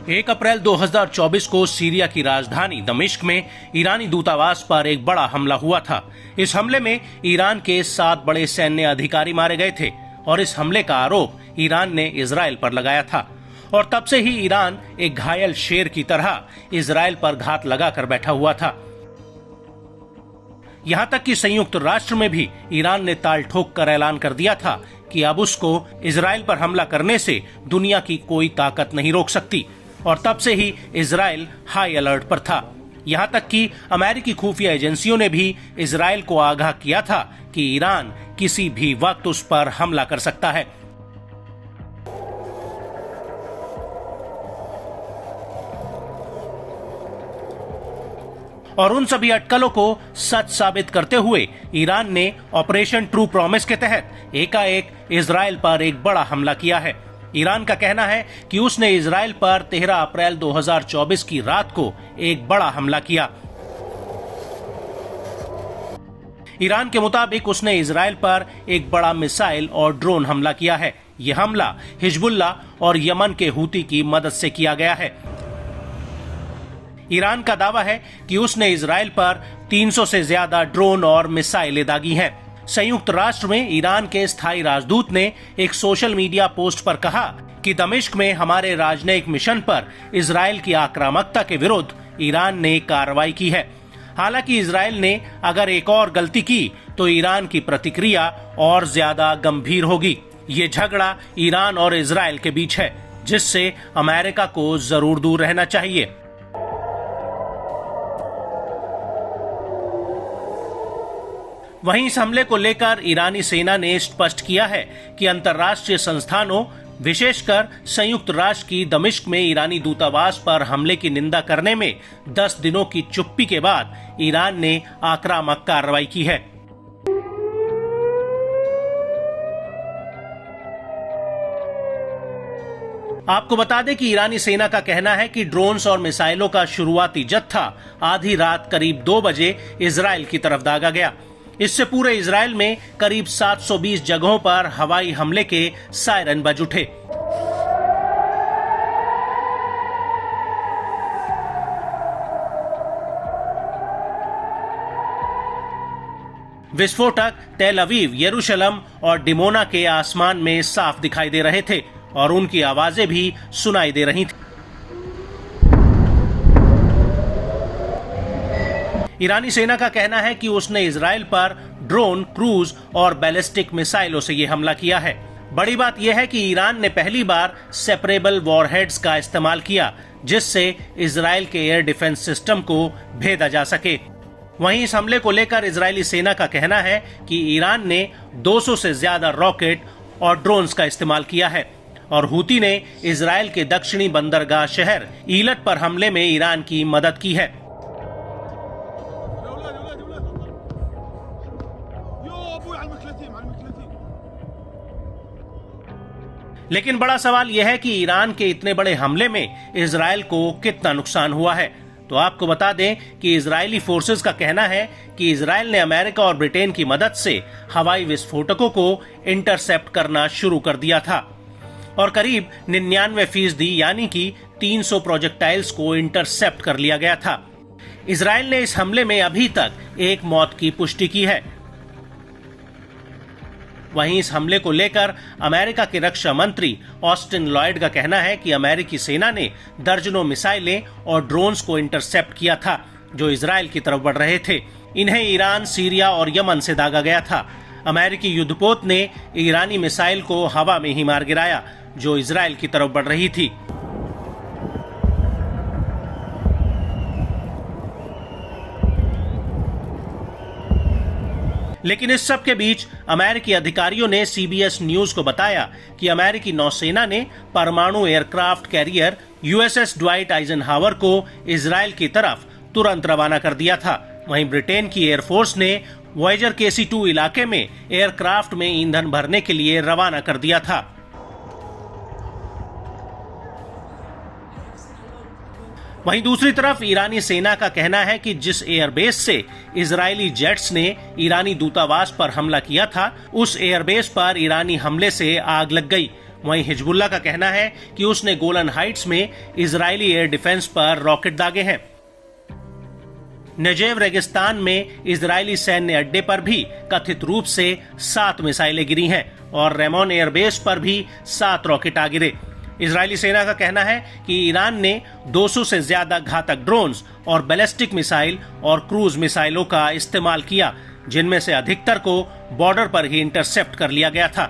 1 अप्रैल 2024 को सीरिया की राजधानी दमिश्क में ईरानी दूतावास पर एक बड़ा हमला हुआ था। इस हमले में ईरान के 7 बड़े सैन्य अधिकारी मारे गए थे और इस हमले का आरोप ईरान ने इजराइल पर लगाया था। और तब से ही ईरान एक घायल शेर की तरह इजराइल पर घात लगाकर बैठा हुआ था। यहां तक कि संयुक्त राष्ट्र में भी ईरान ने ताल ठोक कर ऐलान कर दिया था कि अब उसको इजराइल पर हमला करने से दुनिया की कोई ताकत नहीं रोक सकती। और तब से ही इजराइल हाई अलर्ट पर था। यहां तक कि अमेरिकी खुफिया एजेंसियों ने भी इजराइल को आगाह किया था कि ईरान किसी भी वक्त उस पर हमला कर सकता है। और उन सभी अटकलों को सच साबित करते हुए ईरान ने ऑपरेशन ट्रू प्रॉमिस के तहत एकाएक इजराइल पर एक बड़ा हमला किया है। ईरान का कहना है कि उसने इजराइल पर 13 अप्रैल 2024 की रात को एक बड़ा हमला किया। ईरान के मुताबिक उसने इजराइल पर एक बड़ा मिसाइल और ड्रोन हमला किया है। यह हमला हिजबुल्लाह और यमन के हूती की मदद से किया गया है। ईरान का दावा है कि उसने इजराइल पर 300 से ज्यादा ड्रोन और मिसाइलें दागी हैं। संयुक्त राष्ट्र में ईरान के स्थायी राजदूत ने एक सोशल मीडिया पोस्ट पर कहा कि दमिश्क में हमारे राजनयिक मिशन पर इजराइल की आक्रामकता के विरुद्ध ईरान ने कार्रवाई की है। हालांकि इजराइल ने अगर एक और गलती की तो ईरान की प्रतिक्रिया और ज्यादा गंभीर होगी। ये झगड़ा ईरान और इजराइल के बीच है, जिससे अमेरिका को जरूर दूर रहना चाहिए। वहीं इस हमले को लेकर ईरानी सेना ने स्पष्ट किया है कि अंतर्राष्ट्रीय संस्थानों, विशेषकर संयुक्त राष्ट्र की दमिश्क में ईरानी दूतावास पर हमले की निंदा करने में 10 दिनों की चुप्पी के बाद ईरान ने आक्रामक कार्रवाई की है। आपको बता दें कि ईरानी सेना का कहना है कि ड्रोन्स और मिसाइलों का शुरुआती जत्था आधी रात करीब 2 बजे इजराइल की तरफ दागा गया। इससे पूरे इजराइल में करीब 720 जगहों पर हवाई हमले के सायरन बज उठे। विस्फोटक तेल अवीव, यरूशलेम और डिमोना के आसमान में साफ दिखाई दे रहे थे और उनकी आवाजें भी सुनाई दे रही थी। ईरानी सेना का कहना है कि उसने इजराइल पर ड्रोन, क्रूज और बैलिस्टिक मिसाइलों से यह हमला किया है। बड़ी बात यह है कि ईरान ने पहली बार सेपरेबल वॉरहेड्स का इस्तेमाल किया, जिससे इजराइल के एयर डिफेंस सिस्टम को भेदा जा सके। वहीं इस हमले को लेकर इजरायली सेना का कहना है कि ईरान ने 200 से ज्यादा रॉकेट और ड्रोन्स का इस्तेमाल किया है और हूती ने इजराइल के दक्षिणी बंदरगाह शहर ईलट पर हमले में ईरान की मदद की है। लेकिन बड़ा सवाल यह है कि ईरान के इतने बड़े हमले में इजराइल को कितना नुकसान हुआ है। तो आपको बता दें कि इजरायली फोर्सेस का कहना है कि इजराइल ने अमेरिका और ब्रिटेन की मदद से हवाई विस्फोटकों को इंटरसेप्ट करना शुरू कर दिया था और करीब 99% यानी कि 300 प्रोजेक्टाइल्स को इंटरसेप्ट कर लिया गया था। इजराइल ने इस हमले में अभी तक एक मौत की पुष्टि की है। वहीं इस हमले को लेकर अमेरिका के रक्षा मंत्री ऑस्टिन लॉयड का कहना है कि अमेरिकी सेना ने दर्जनों मिसाइलें और ड्रोन्स को इंटरसेप्ट किया था जो इजराइल की तरफ बढ़ रहे थे। इन्हें ईरान, सीरिया और यमन से दागा गया था। अमेरिकी युद्धपोत ने ईरानी मिसाइल को हवा में ही मार गिराया जो इजराइल की तरफ बढ़ रही थी। लेकिन इस सब के बीच अमेरिकी अधिकारियों ने सीबीएस न्यूज को बताया कि अमेरिकी नौसेना ने परमाणु aircraft carrier USS Dwight Eisenhower को इजराइल की तरफ तुरंत रवाना कर दिया था। वहीं ब्रिटेन की एयरफोर्स ने वॉयेजर KC-2 इलाके में एयरक्राफ्ट में ईंधन भरने के लिए रवाना कर दिया था। वहीं दूसरी तरफ ईरानी सेना का कहना है कि जिस एयरबेस से इजरायली जेट्स ने ईरानी दूतावास पर हमला किया था, उस एयरबेस पर ईरानी हमले से आग लग गई। वहीं हिजबुल्लाह का कहना है कि उसने गोलन हाइट्स में इजरायली एयर डिफेंस पर रॉकेट दागे हैं। नेजेव रेगिस्तान में इजरायली सैन्य अड्डे पर भी कथित रूप से 7 मिसाइलें गिरी हैं और रेमोन एयरबेस पर भी 7 रॉकेट आ गिरे। इजरायली सेना का कहना है कि ईरान ने 200 से ज्यादा घातक ड्रोन्स और बैलिस्टिक मिसाइल और क्रूज मिसाइलों का इस्तेमाल किया, जिनमें से अधिकतर को बॉर्डर पर ही इंटरसेप्ट कर लिया गया था।